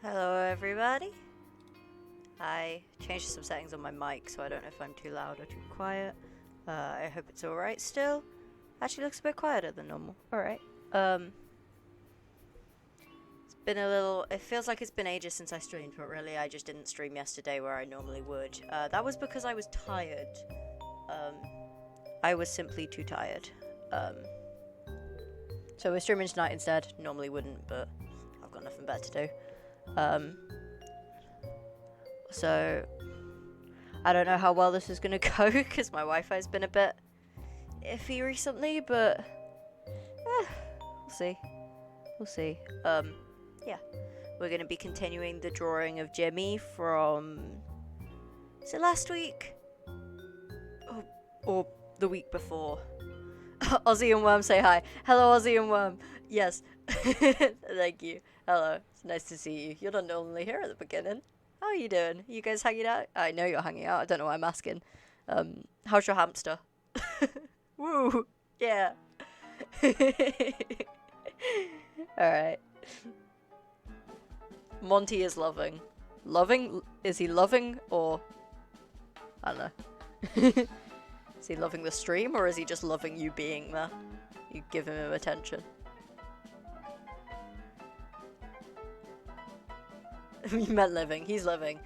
Hello everybody. I changed some settings on my mic, so I don't know if I'm too loud or too quiet. I hope it's alright still. Actually looks a bit quieter than normal. Alright. It's been a little... It feels like it's been ages since I streamed, but really I just didn't stream yesterday where I normally would. That was because I was tired. I was simply too tired. So we're streaming tonight instead. Normally wouldn't, but I've got nothing better to do. So I don't know how well this is gonna go because my Wi-Fi's been a bit iffy recently, but we'll see. We'll see. Yeah, we're gonna be continuing the drawing of Jimmy from, is it last week? Or the week before. Ozzy and Worm say hi. Hello, Ozzy and Worm. Yes. Thank you. Hello. It's nice to see you. You're not normally here at the beginning. How are you doing? You guys hanging out? I know you're hanging out. I don't know why I'm asking. How's your hamster? Woo! Yeah. Alright. Monty is loving. Loving? Is he loving or... I don't know. Is he loving the stream or is he just loving you being there? You giving him attention. You meant living. He's living.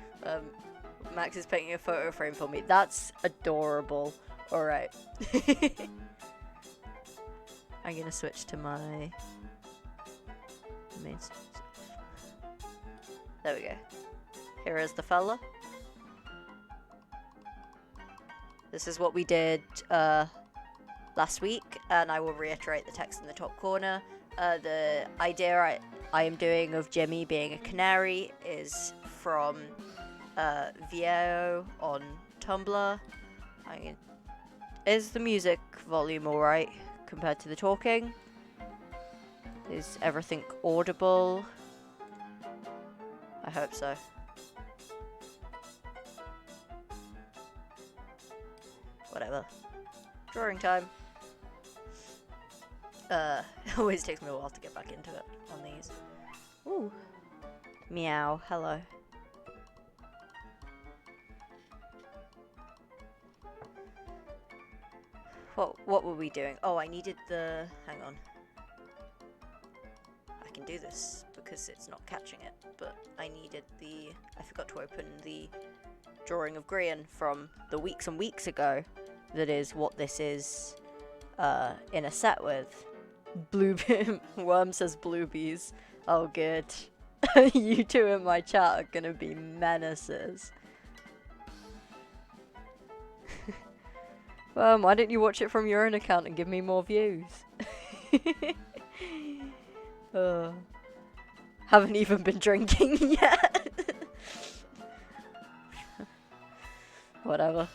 Max is painting a photo frame for me. That's adorable. Alright. I'm gonna switch to my main stuff. There we go. Here is the fella. This is what we did last week, and I will reiterate the text in the top corner. The idea I am doing of Jimmy being a canary is from VO on Tumblr. Is the music volume alright compared to the talking? Is everything audible? I hope so. Whatever. Drawing time. It always takes me a while to get back into it on these. Ooh. Meow. Hello. What were we doing? Oh, I needed the... Hang on. I can do this because it's not catching it, but I needed the... I forgot to open the drawing of Grian from the weeks and weeks ago. That is what this is in a set with. Worm says bluebies. Oh, good. You two in my chat are gonna be menaces. Why didn't you watch it from your own account and give me more views? Haven't even been drinking yet. Whatever.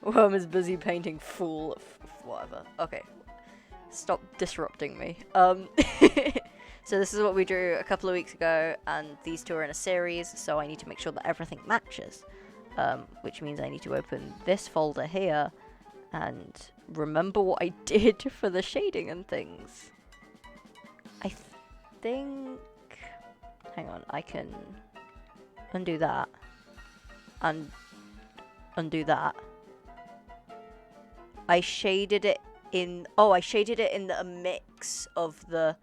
Worm is busy painting fool. Whatever. Okay. Stop disrupting me. So this is what we drew a couple of weeks ago, and these two are in a series, so I need to make sure that everything matches. Which means I need to open this folder here and remember what I did for the shading and things. I think... Hang on, I can undo that. And undo that. I shaded it in... Oh, I shaded it in a mix of the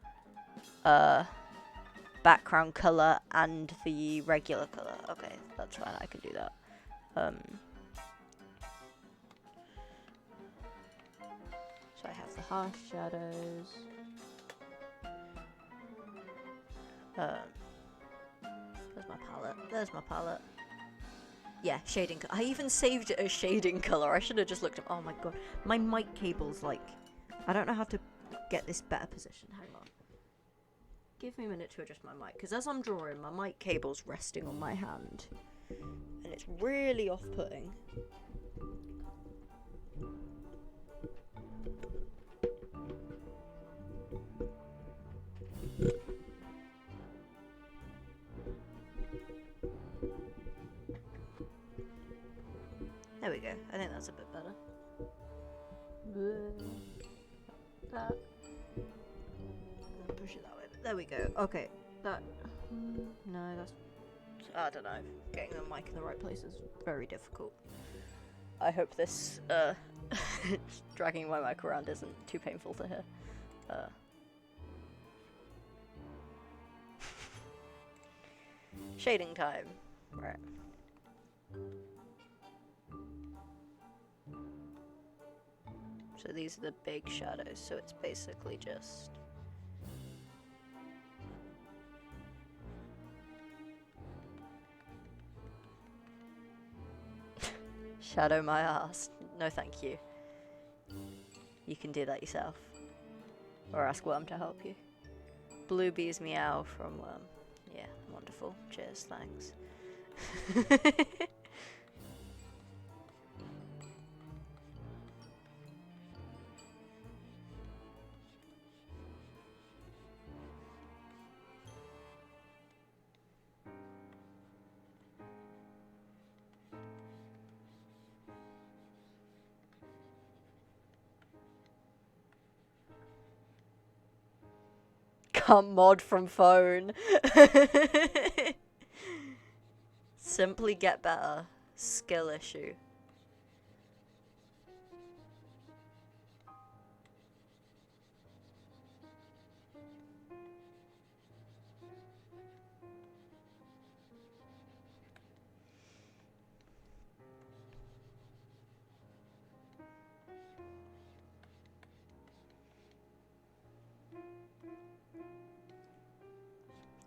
background colour and the regular colour. Okay, that's fine, I can do that. So I have the harsh shadows. There's my palette. There's my palette. Yeah, shading. I even saved it as shading color. I should have just looked up. Oh my god, my mic cable's like... I don't know how to get this better position. Hang on. Give me a minute to adjust my mic, because as I'm drawing, my mic cable's resting on my hand, and it's really off-putting. There we go. I think that's a bit better. That. Push it that way. There we go. Okay. That. No, that's I don't know. Getting the mic in the right place is very difficult. I hope this dragging my mic around isn't too painful to hear. Shading time. Right. So these are the big shadows, so it's basically just... Shadow my ass. No thank you. You can do that yourself. Or ask Worm to help you. Blue bees meow from Worm. Yeah, wonderful. Cheers, thanks. Can't mod from phone. Simply get better. Skill issue.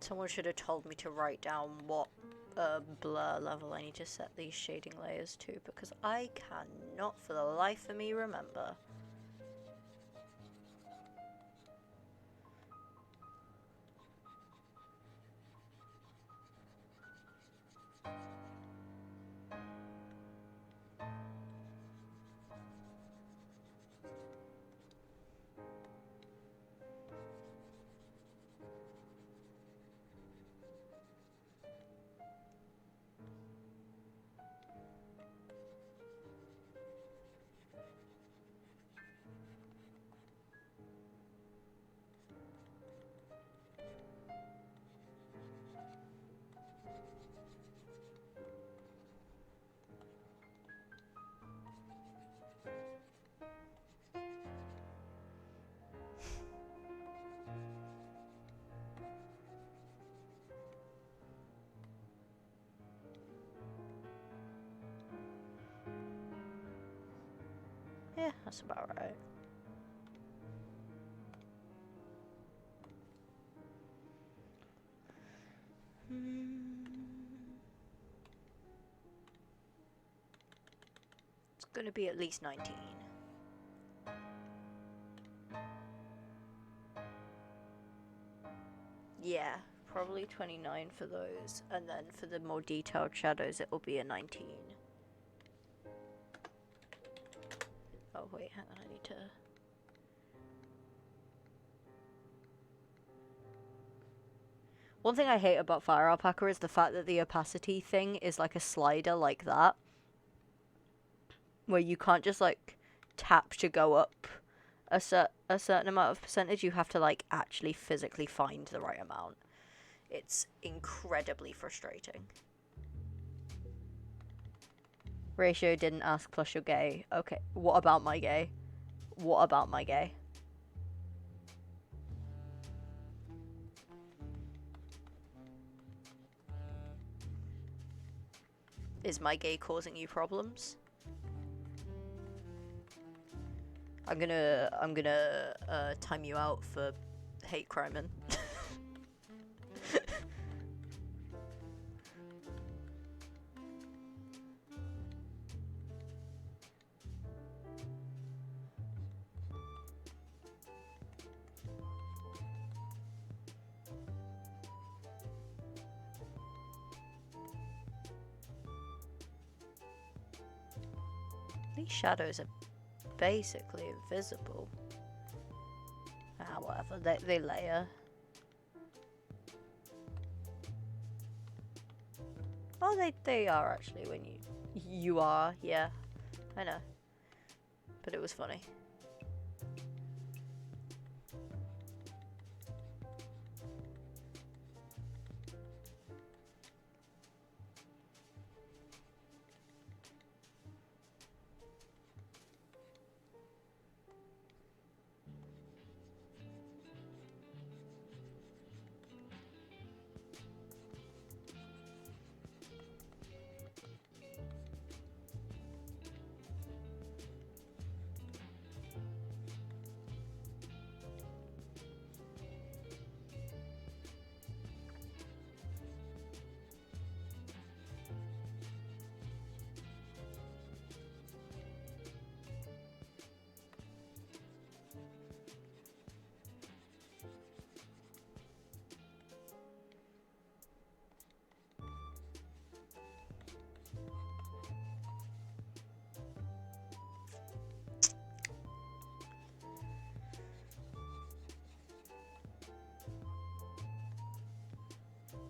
Someone should have told me to write down what blur level I need to set these shading layers to, because I cannot for the life of me remember. Yeah, that's about right. It's gonna be at least 19. Yeah, probably 29 for those, and then for the more detailed shadows it will be a 19. Oh wait, hang on, I need to... One thing I hate about Fire Alpaca is the fact that the opacity thing is like a slider like that. Where you can't just like tap to go up a certain amount of percentage, you have to like actually physically find the right amount. It's incredibly frustrating. Ratio didn't ask plus you're gay. Okay, what about my gay? What about my gay? Is my gay causing you problems? I'm gonna time you out for hate criming. These shadows are basically invisible. Ah, whatever. They layer. Oh, they are actually when you are. Yeah, I know. But it was funny.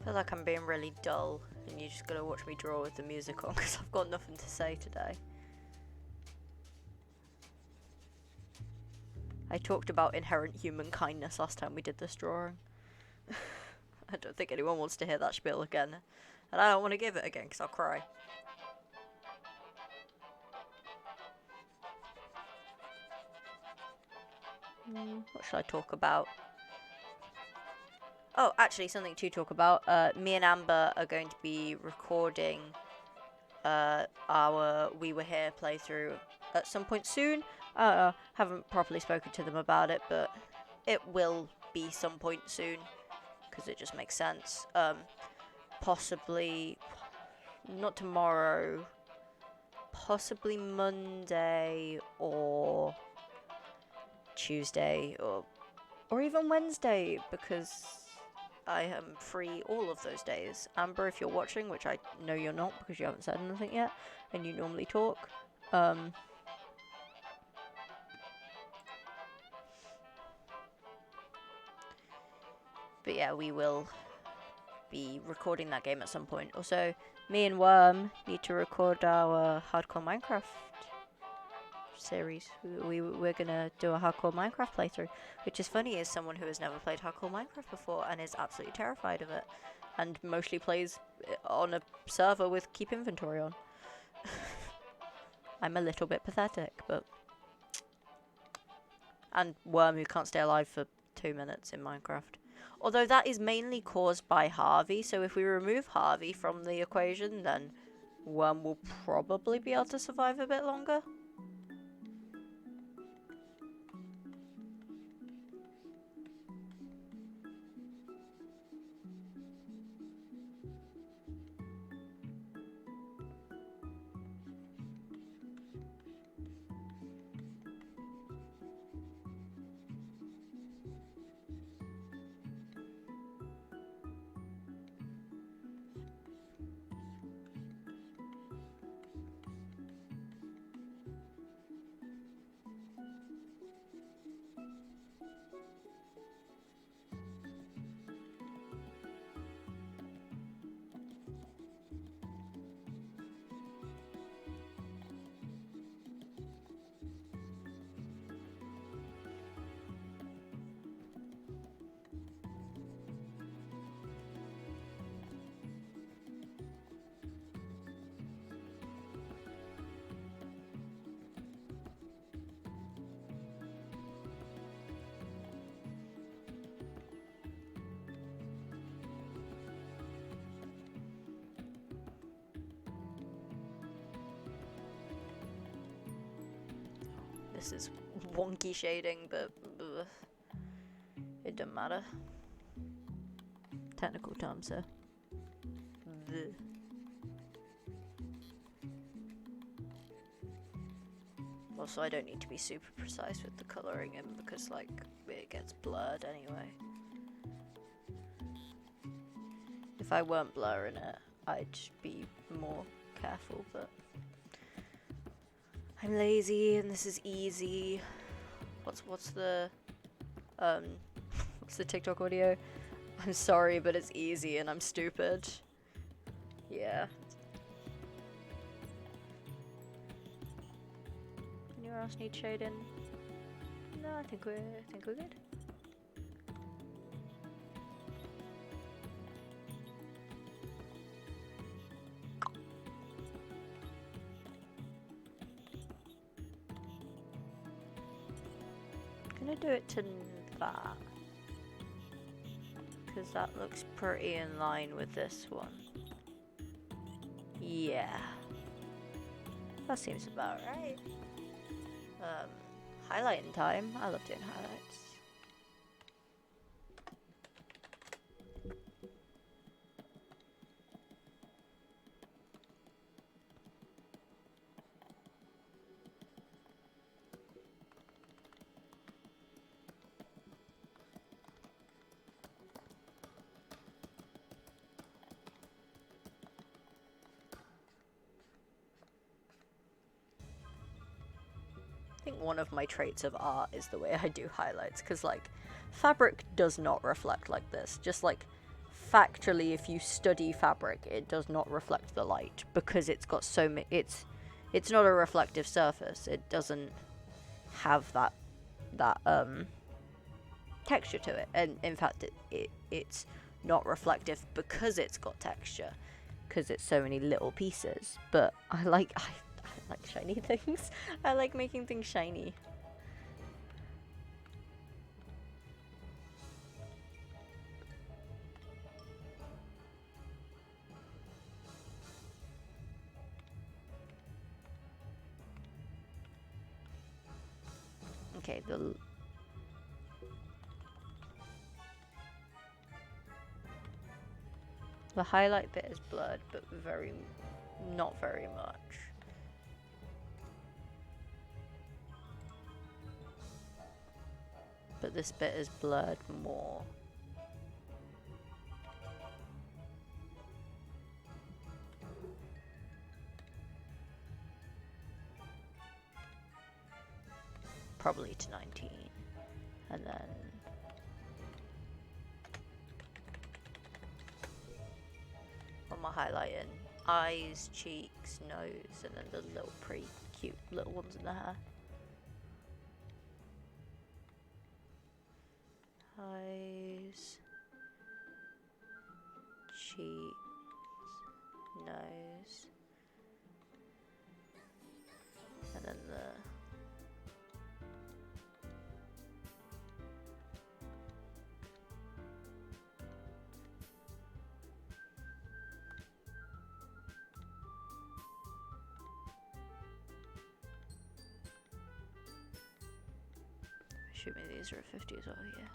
I feel like I'm being really dull, and you just gotta watch me draw with the music on, because I've got nothing to say today. I talked about inherent human kindness last time we did this drawing. I don't think anyone wants to hear that spiel again. And I don't want to give it again, because I'll cry. What should I talk about? Oh, actually, something to talk about. Me and Amber are going to be recording our We Were Here playthrough at some point soon. Haven't properly spoken to them about it, but it will be some point soon, because it just makes sense. Possibly not tomorrow, possibly Monday or Tuesday or even Wednesday, because I am free all of those days. Amber, if you're watching, which I know you're not because you haven't said anything yet, and you normally talk, but yeah, we will be recording that game at some point. Also, me and Worm need to record our Hardcore Minecraft series. We're gonna do a Hardcore Minecraft playthrough, which is funny as someone who has never played Hardcore Minecraft before and is absolutely terrified of it, and mostly plays on a server with keep inventory on. I'm a little bit pathetic, but... And Worm, who can't stay alive for 2 minutes in Minecraft. Although that is mainly caused by Harvey, so if we remove Harvey from the equation, then Worm will probably be able to survive a bit longer. This is wonky shading, but it doesn't matter. Technical terms here. Also, I don't need to be super precise with the colouring in because, like, it gets blurred anyway. If I weren't blurring it, I'd be more careful, but... I'm lazy and this is easy. What's the what's the TikTok audio? I'm sorry, but it's easy and I'm stupid. Yeah. Anywhere else need shading? No, I think we're good. I'm gonna do it to that, because that looks pretty in line with this one. Yeah, that seems about right. Highlighting time. I love doing highlights. I think one of my traits of art is the way I do highlights, because like fabric does not reflect like this. Just like factually, if you study fabric, it does not reflect the light because it's got so many. It's not a reflective surface. It doesn't have that texture to it, and in fact, it's not reflective because it's got texture, because it's so many little pieces. But I like shiny things. I like making things shiny. Okay, the highlight bit is blurred, but not very much. But this bit is blurred more. Probably to 19. And then on my highlighting, eyes, cheeks, nose, and then the little pretty cute little ones in the hair. Eyes, cheeks, nose, and then the shoot me, these are a 50 as well, yeah.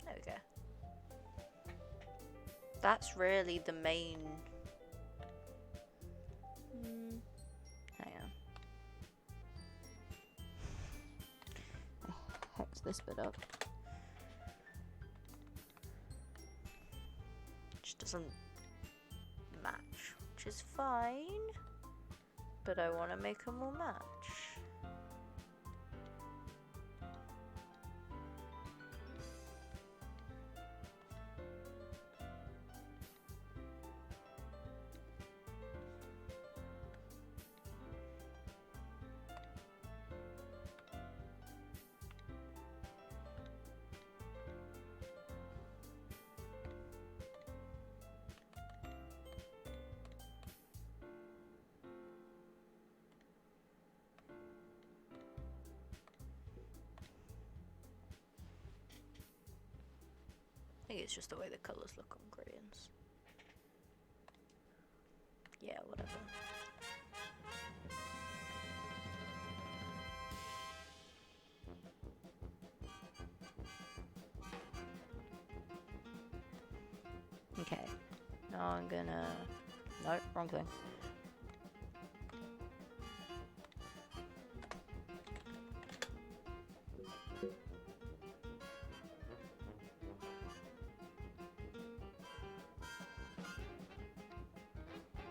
There we go. That's really the main. Hang on. Hex this bit up. Just doesn't match, which is fine. But I want to make them all match. I think it's just the way the colours look on gradients. Yeah, whatever. Okay. Now I'm gonna... No, wrong thing.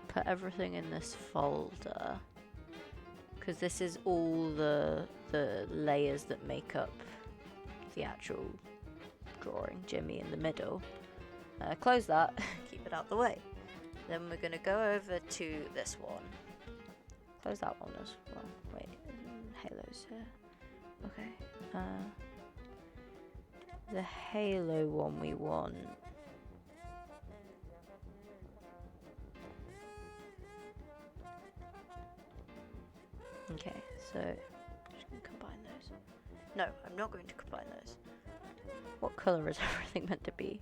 Put everything in this folder, because this is all the layers that make up the actual drawing. Jimmy in the middle. Close that, keep it out the way. Then we're going to go over to this one. Close that one as well. Wait, halos here. Okay. The halo one we want. Okay, so I'm just going to combine those. No, I'm not going to combine those. What colour is everything meant to be?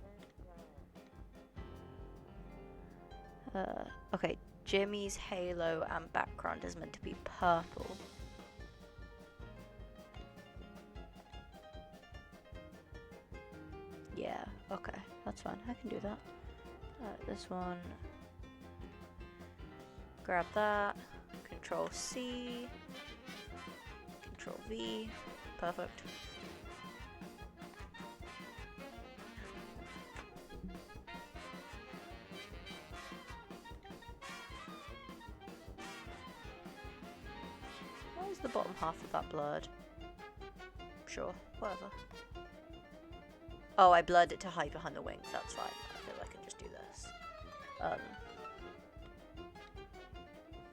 Okay, Jimmy's halo and background is meant to be purple. Yeah, okay, that's fine. I can do that. This one. Grab that. Control C. Control V. Perfect. Why is the bottom half of that blurred? Sure, whatever. Oh, I blurred it to hide behind the wings. That's fine. I feel I can just do this.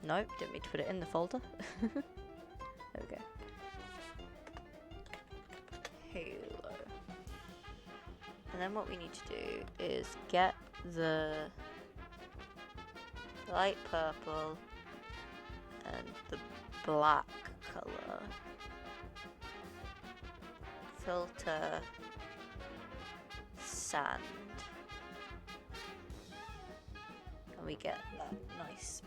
Nope, didn't mean to put it in the folder. There we go. Halo. And then what we need to do is get the light purple and the black color. Filter sand. And we get that nice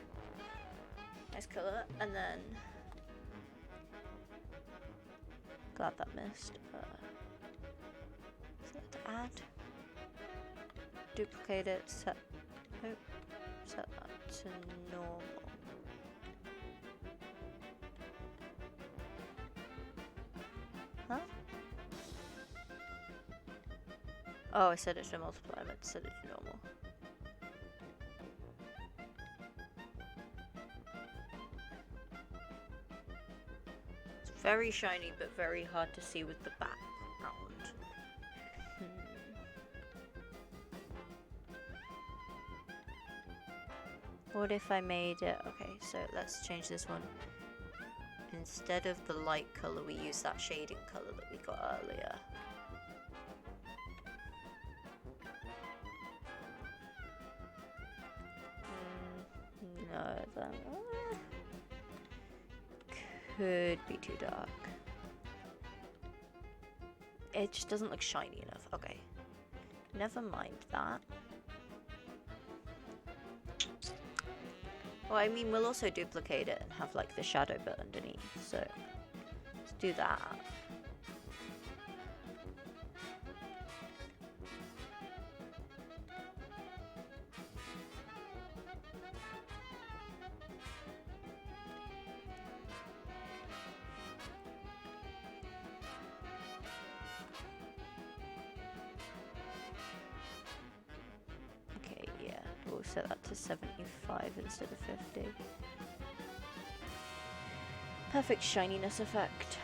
color, and then glad that missed. Set to add, duplicate it, set that to normal. Huh? Oh, I set it to multiply. I meant to set it to normal. Very shiny, but very hard to see with the background. What if I made it... Okay, so let's change this one. Instead of the light color, we use that shading color that we got earlier. No, that could be too dark. It just doesn't look shiny enough. Okay, never mind that. Well, I mean, we'll also duplicate it and have like the shadow bit underneath, so let's do that. We'll set that to 75 instead of 50. Perfect shininess effect.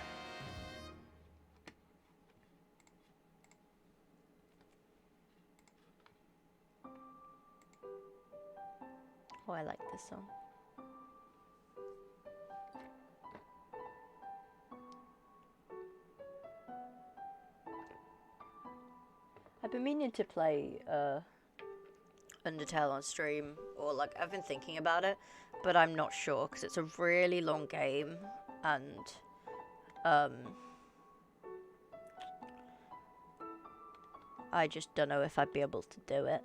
Oh, I like this song. I've been meaning to play Undertale on stream, or like I've been thinking about it, but I'm not sure because it's a really long game, and I just don't know if I'd be able to do it.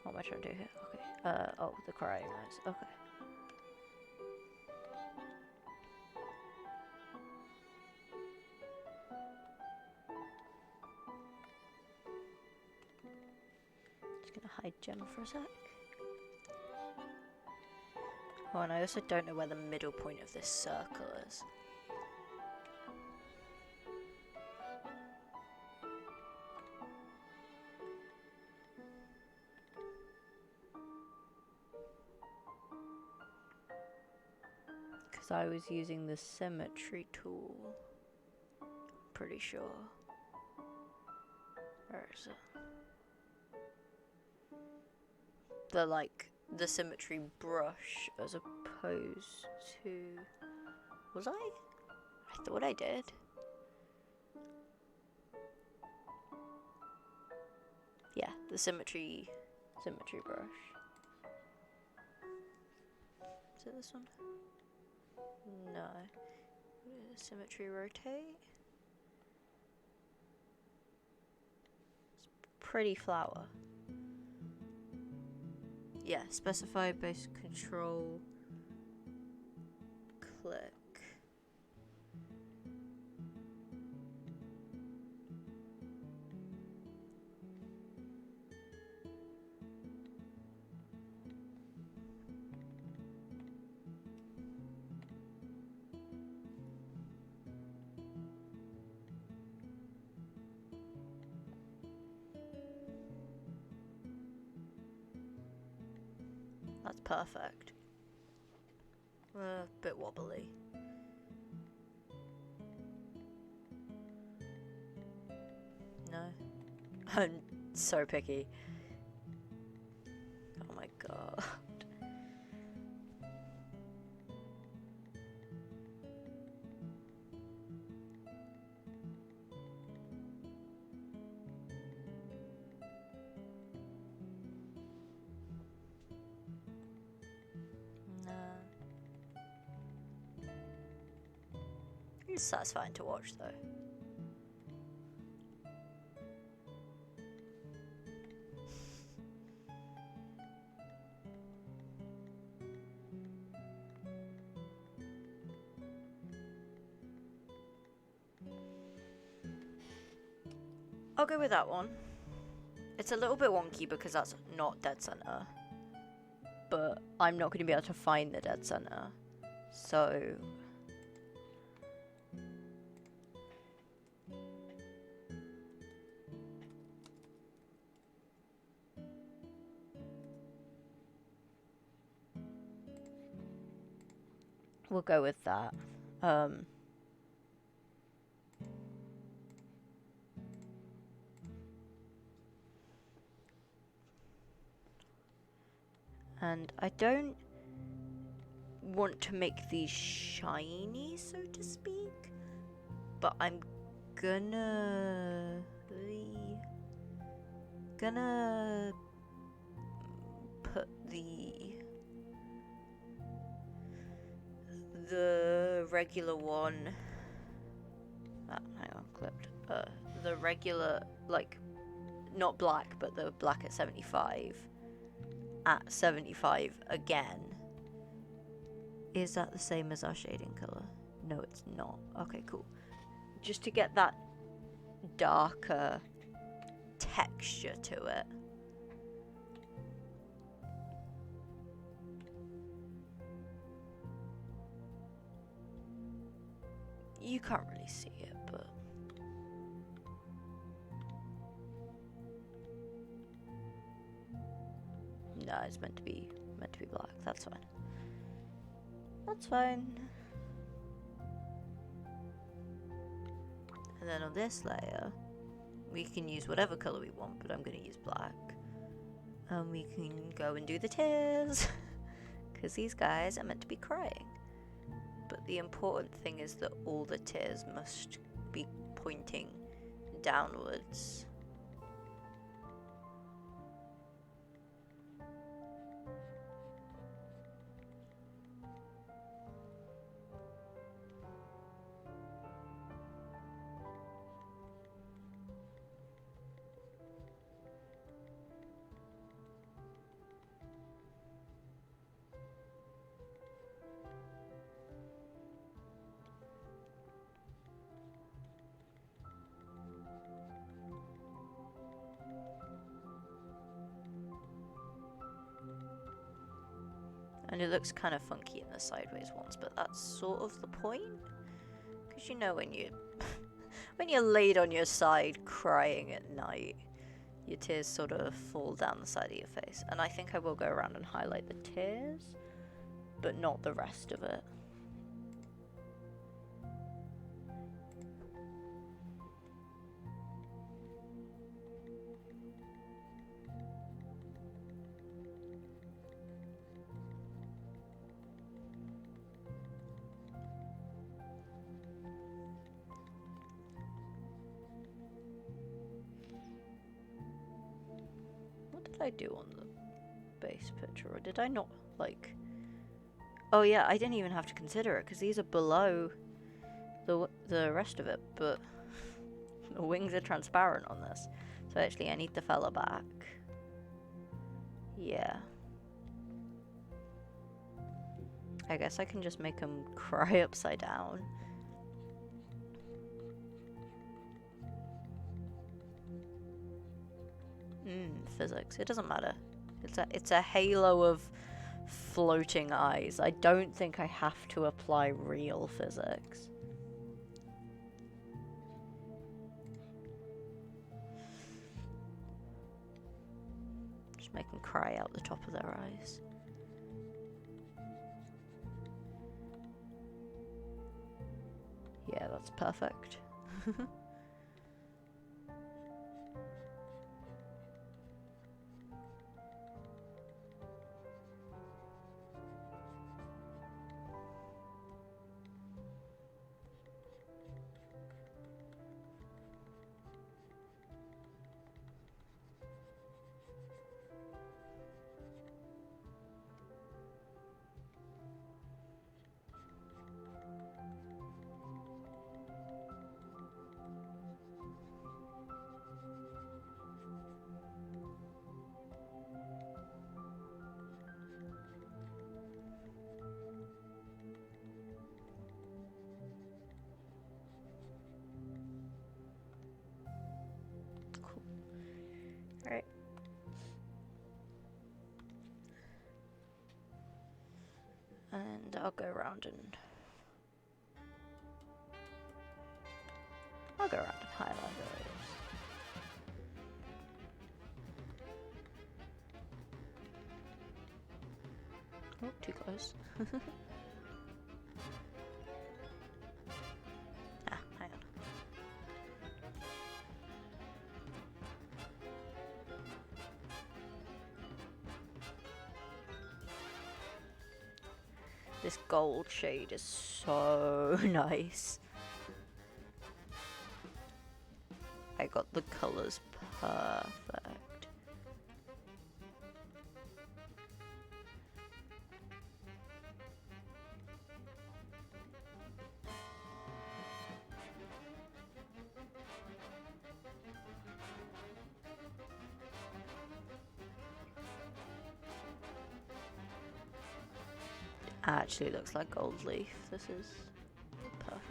What am I trying to do here? Okay. Oh, the crying eyes. Okay. Hide gem for a sec. Oh, and I also don't know where the middle point of this circle is. Because I was using the symmetry tool. Pretty sure. Where is it? The symmetry brush as opposed to... Was I? I thought I did. Yeah, the symmetry brush. Is it this one? No. Symmetry rotate. It's pretty flower. Yeah, specify base control, click. That's perfect. A bit wobbly. No. I'm so picky. Oh my god. Nah. It's satisfying to watch though. I'll go with that one. It's a little bit wonky because that's not dead center. But I'm not going to be able to find the dead center. So... we'll go with that. And I don't want to make these shiny, so to speak, but I'm gonna put the regular one. Hang on, clipped. The regular, like, not black, but the black at 75. At 75 again. Is that the same as our shading color? No, it's not. Okay, cool. Just to get that darker texture to it. You can't really see it, but... no, it's meant to be black. That's fine. That's fine. And then on this layer, we can use whatever color we want, but I'm going to use black. And we can go and do the tears. Because these guys are meant to be crying. But the important thing is that all the tears must be pointing downwards. And it looks kind of funky in the sideways ones, but that's sort of the point. Because you know when when you're laid on your side crying at night, your tears sort of fall down the side of your face. And I think I will go around and highlight the tears, but not the rest of it. I do on the base picture, or did I not, like... oh yeah, I didn't even have to consider it because these are below the rest of it, but the wings are transparent on this, so actually I need the fella back. Yeah, I guess I can just make him cry upside down. Physics. It doesn't matter. It's a halo of floating eyes. I don't think I have to apply real physics. Just make them cry out the top of their eyes. Yeah, that's perfect. Cool. Alright. And I'll go around and highlight those. Oh, too close. Hang on. This gold shade is so nice. I got the colors perfect. Actually looks like gold leaf. This is perfect.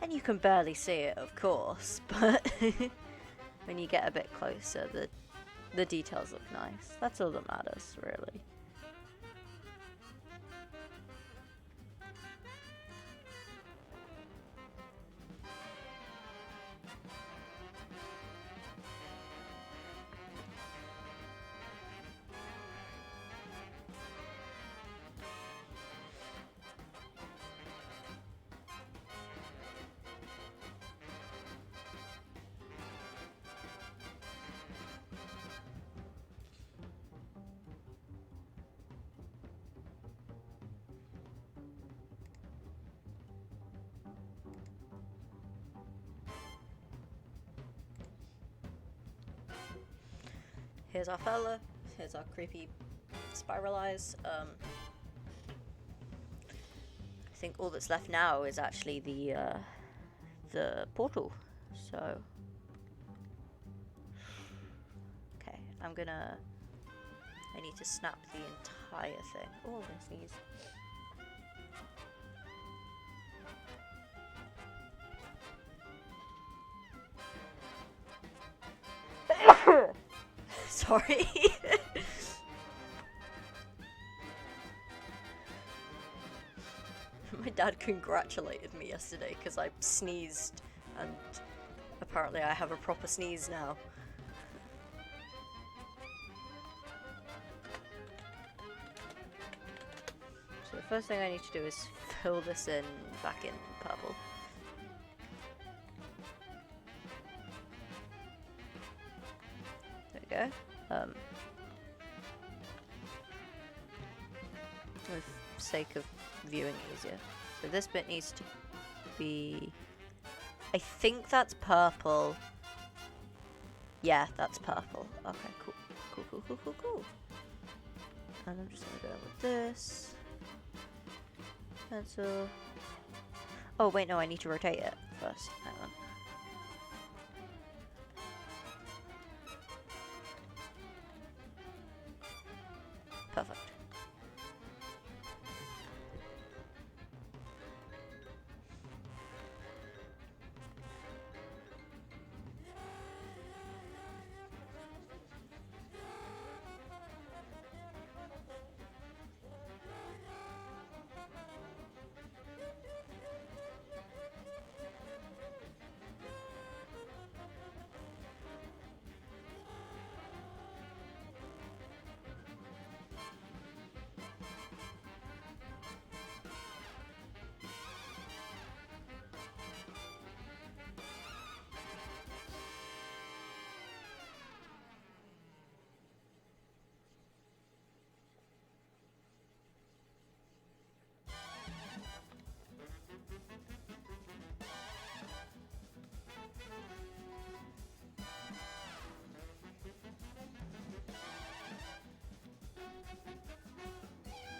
And you can barely see it, of course, but when you get a bit closer, the details look nice. That's all that matters, really. Here's our fella. Here's our creepy spiral eyes. I think all that's left now is actually the portal. So, okay, I need to snap the entire thing. Oh, I'm gonna sneeze. Sorry. My dad congratulated me yesterday because I sneezed, and apparently I have a proper sneeze now. So the first thing I need to do is fill this back in purple. There we go. With sake of viewing easier. So this bit needs to be... I think that's purple. Yeah, that's purple. Okay, cool. Cool, cool, cool, cool, cool. And I'm just gonna go with this. Pencil. Oh, wait, no, I need to rotate it first. Hang on. Perfect.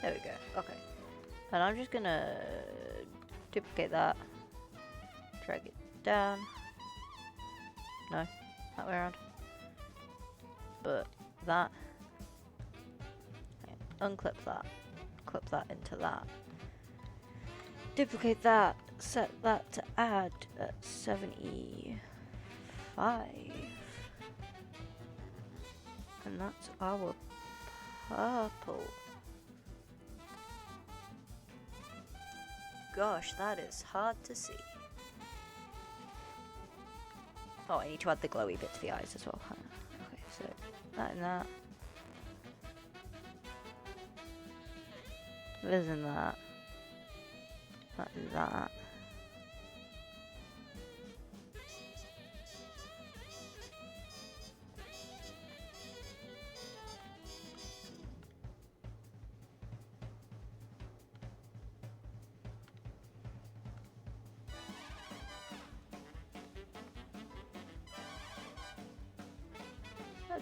There we go. Okay. And I'm just gonna duplicate that. Drag it down. No, that way around. But that. Unclip that. Clip that into that. Duplicate that. Set that to add at 75. And that's our purple. Gosh, that is hard to see. Oh, I need to add the glowy bit to the eyes as well. Okay, so that and that. This and that. That and that.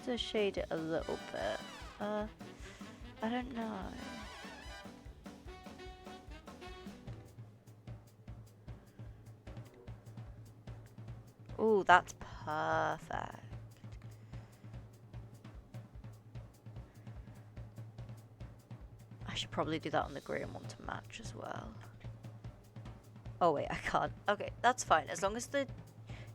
Let's shade it a little bit. I don't know. Ooh, that's perfect. I should probably do that on the green one to match as well. Oh wait, I can't. Okay, that's fine. As long as the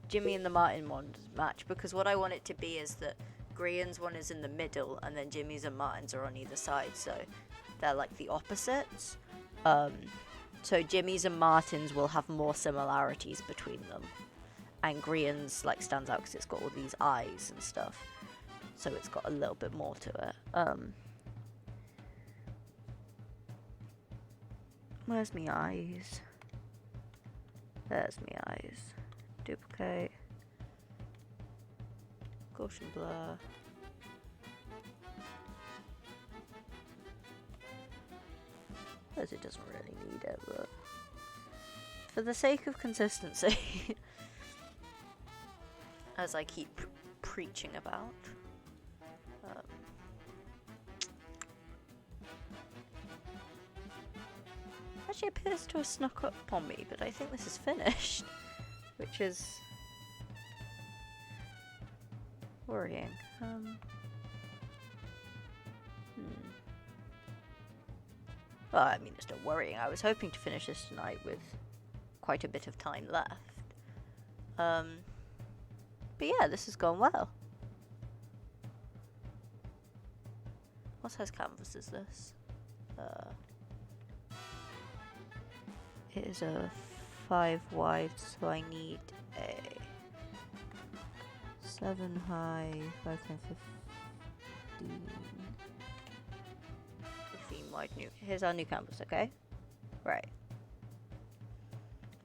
Jimmy and the Martin ones match, because what I want it to be is that Grian's one is in the middle and then Jimmy's and Martin's are on either side, so they're like the opposites. So Jimmy's and Martin's will have more similarities between them, and Grian's like stands out because it's got all these eyes and stuff, so it's got a little bit more to it. Where's me eyes? There's me eyes. Duplicate. Gaussian blur. As it doesn't really need it, but for the sake of consistency, as I keep preaching about. Actually appears to have snuck up on me, but I think this is finished, which is worrying. Well, I mean, it's not worrying. I was hoping to finish this tonight with quite a bit of time left. But yeah, this has gone well. What size canvas is this? It is a 5 wide, so I need a 7 high, 5, 10, 15 wide. New. Here's our new canvas, okay? Right.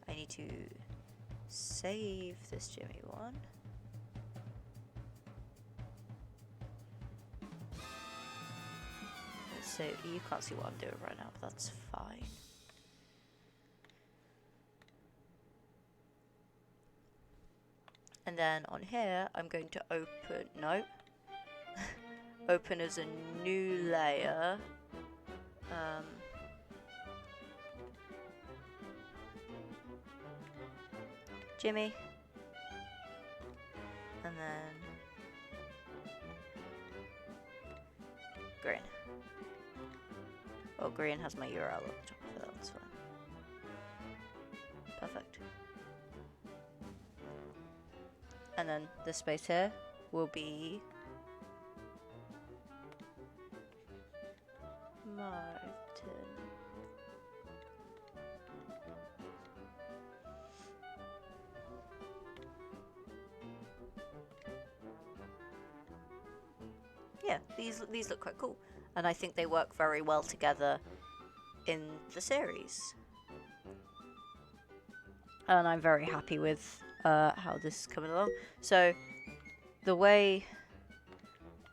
I need to save this Jimmy one. So you can't see what I'm doing right now, but that's fine. And And then on here, I'm going to open, no, open as a new layer. Jimmy. And then green. Well, green has my URL at the top of it, that's fine. Perfect. And then this space here will be Martin. Yeah, these look quite cool, and I think they work very well together in the series. And I'm very happy with how this is coming along. So the way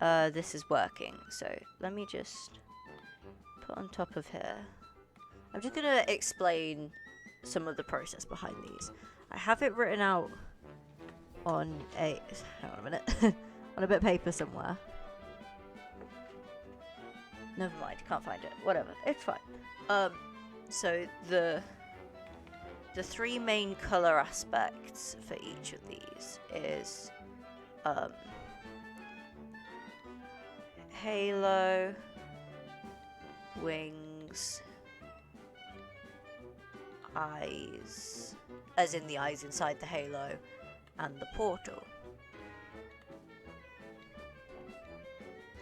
this is working, so let me just put on top of here. I'm just gonna explain some of the process behind these. I have it written out on hang on a minute, on a bit of paper somewhere. Never mind, can't find it. Whatever, it's fine. So the three main color aspects for each of these is halo, wings, eyes, as in the eyes inside the halo, and the portal.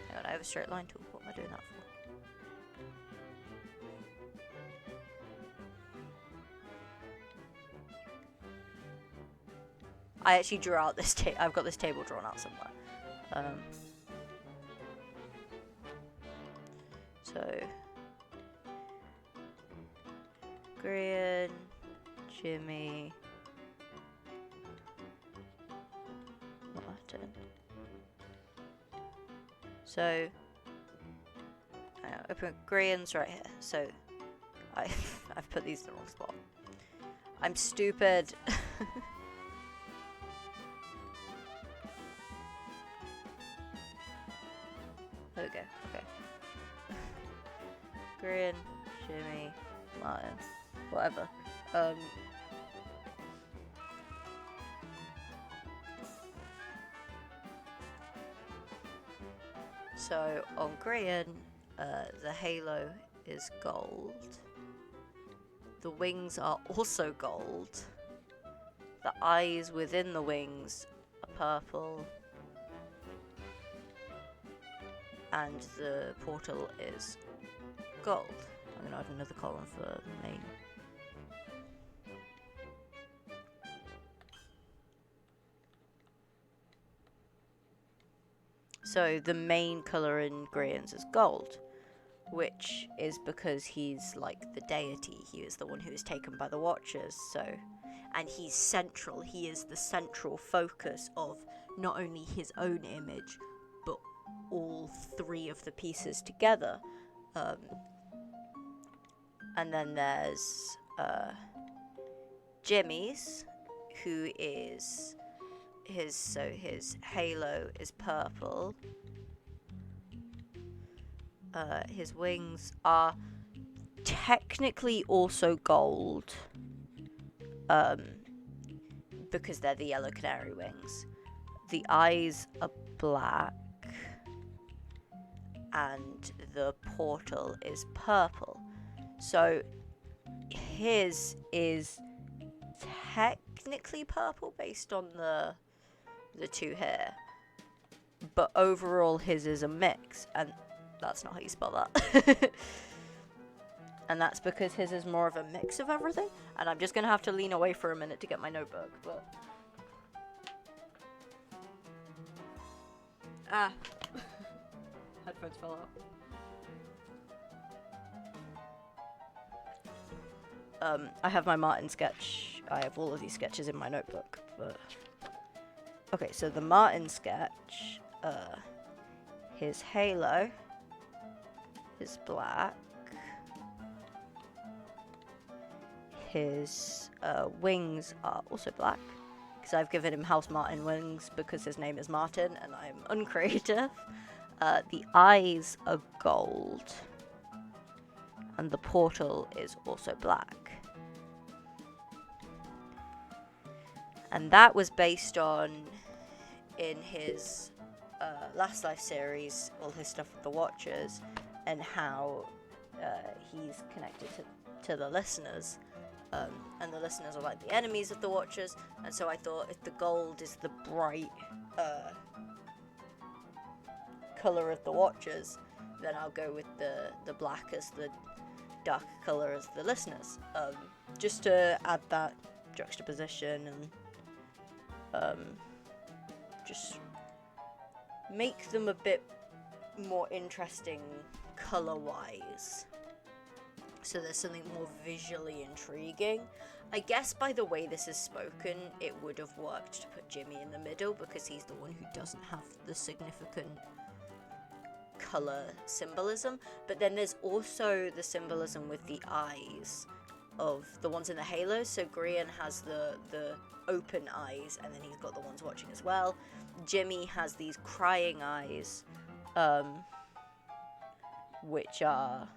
Hang on, I have a straight line tool. What am I doing that for? I actually drew out this I've got this table drawn out somewhere. So Grian, Jimmy, Martin. So open Grian's right here. So I've put these in the wrong spot. I'm stupid. There we go, okay. Grian, Jimmy, Martin, whatever. So on Grian, the halo is gold. The wings are also gold. The eyes within the wings are purple. And the portal is gold. I'm gonna add another column for the main. So the main colour in Grian's is gold, which is because he's like the deity. He is the one who is taken by the Watchers. So, and he's central. He is the central focus of not only his own image, but all three of the pieces together. And then there's Jimmy's, who is his halo is purple. His wings are technically also gold, because they're the yellow canary wings. The eyes are black, and the portal is purple. So his is technically purple based on the two here, but overall his is a mix, and that's not how you spell that. And that's because his is more of a mix of everything, and I'm just gonna have to lean away for a minute to get my notebook, but headphones fell out. I have my Martin sketch. I have all of these sketches in my notebook, but okay, so the Martin sketch, his halo is black. His wings are also black. because I've given him House Martin wings because his name is Martin and I'm uncreative. The eyes are gold, and the portal is also black. And that was based on, in his Last Life series, all his stuff with the Watchers, and how he's connected to the listeners. And the listeners are like the enemies of the Watchers, and so I thought if the gold is the bright colour of the Watchers, then I'll go with the black as the dark colour as the listeners, just to add that juxtaposition and just make them a bit more interesting colour-wise. So there's something more visually intriguing. I guess by the way this is spoken, it would have worked to put Jimmy in the middle because he's the one who doesn't have the significant colour symbolism. But then there's also the symbolism with the eyes of the ones in the halos. So Grian has the open eyes, and then he's got the ones watching as well. Jimmy has these crying eyes, which are,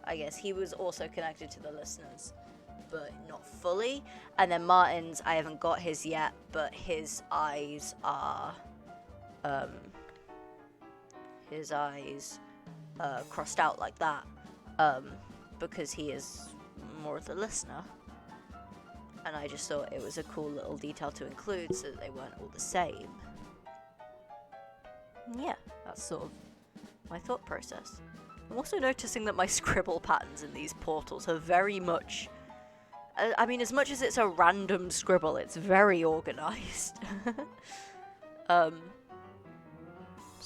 I guess he was also connected to the listeners, but not fully. And then Martin's, I haven't got his yet, but his eyes are, crossed out like that, because he is more of the listener. And I just thought it was a cool little detail to include so that they weren't all the same. Yeah, that's sort of my thought process. I'm also noticing that my scribble patterns in these portals are very much... I mean, as much as it's a random scribble, it's very organised. So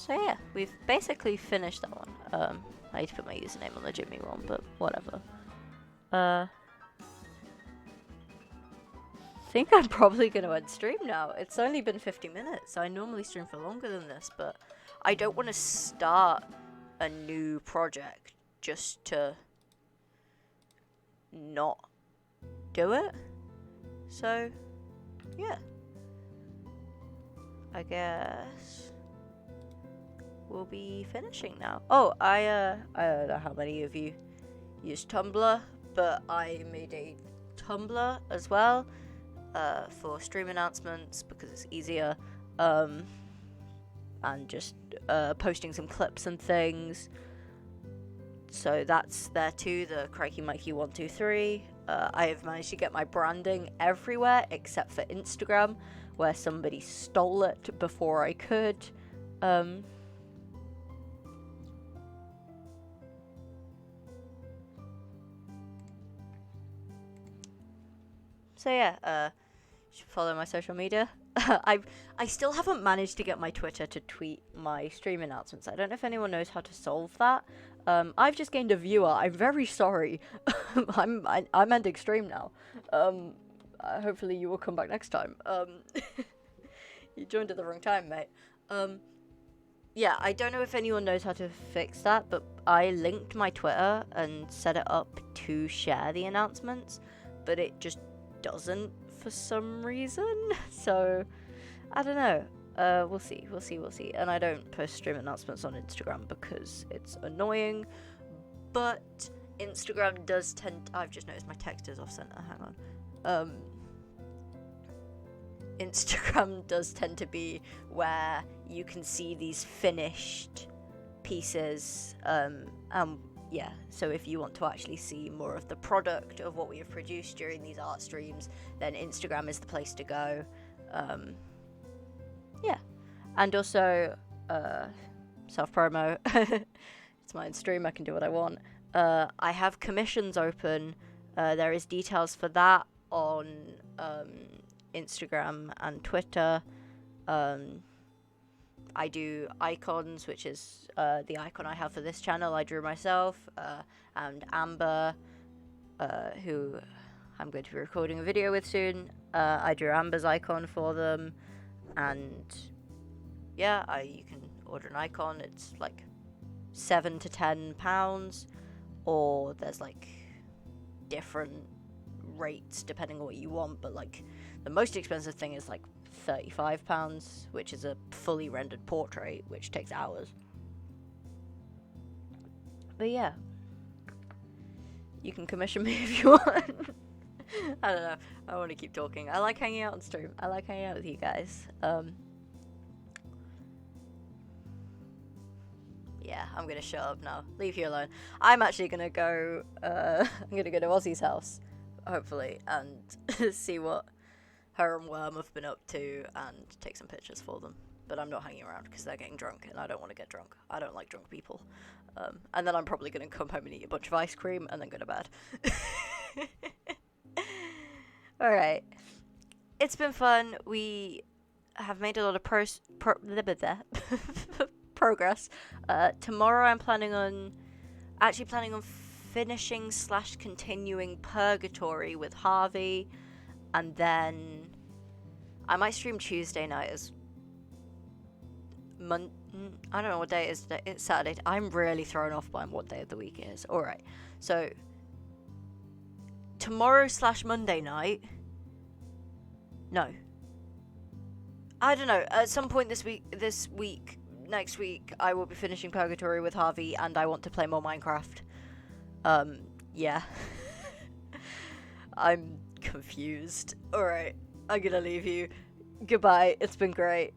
yeah, we've basically finished that one. I need to put my username on the Jimmy one, but whatever. I think I'm probably going to end stream now. It's only been 50 minutes. I normally stream for longer than this, but I don't want to start a new project just to not do it. So, yeah. I guess we'll be finishing now. Oh, I don't know how many of you use Tumblr, but I made a Tumblr as well for stream announcements because it's easier, and just posting some clips and things. So that's there too, the Crikey Mikey 123. I have managed to get my branding everywhere except for Instagram, where somebody stole it before I could. So yeah, you should follow my social media. I still haven't managed to get my Twitter to tweet my stream announcements. I don't know if anyone knows how to solve that. I've just gained a viewer. I'm very sorry. I'm ending stream now. Hopefully you will come back next time. You joined at the wrong time, mate. Yeah, I don't know if anyone knows how to fix that, but I linked my Twitter and set it up to share the announcements, but it just doesn't for some reason. So I don't know. We'll see. And I don't post stream announcements on Instagram because it's annoying, but Instagram does tend... I've just noticed my text is off center. Hang on. Instagram does tend to be where you can see these finished pieces, yeah, so if you want to actually see more of the product of what we have produced during these art streams, then Instagram is the place to go. Yeah, and also self-promo. It's my own stream, I can do what I want. I have commissions open. There is details for that on Instagram and Twitter. I do icons, which is the icon I have for this channel I drew myself, and Amber, who I'm going to be recording a video with soon. I drew Amber's icon for them, and yeah, you can order an icon. It's like £7 to £10, or there's like different rates depending on what you want, but like The most expensive thing is like £35, which is a fully rendered portrait, which takes hours. But yeah, you can commission me if you want. I don't know. I want to keep talking. I like hanging out on stream. I like hanging out with you guys. Yeah, I'm gonna shut up now. Leave you alone. I'm actually gonna go. I'm gonna go to Ozzy's house, hopefully, and see what her and Worm have been up to, and take some pictures for them. But I'm not hanging around because they're getting drunk, and I don't want to get drunk. I don't like drunk people. And then I'm probably gonna come home and eat a bunch of ice cream, and then go to bed. All right. It's been fun. We have made a lot of progress. Tomorrow I'm planning on finishing / continuing Purgatory with Harvey, and then I might stream Tuesday night as I don't know what day it is today. It's Saturday. I'm really thrown off by what day of the week it is. All right, so tomorrow / Monday night. No. I don't know. At some point this week, next week, I will be finishing Purgatory with Harvey, and I want to play more Minecraft. Yeah. I'm confused. Alright, I'm gonna leave you. Goodbye. It's been great.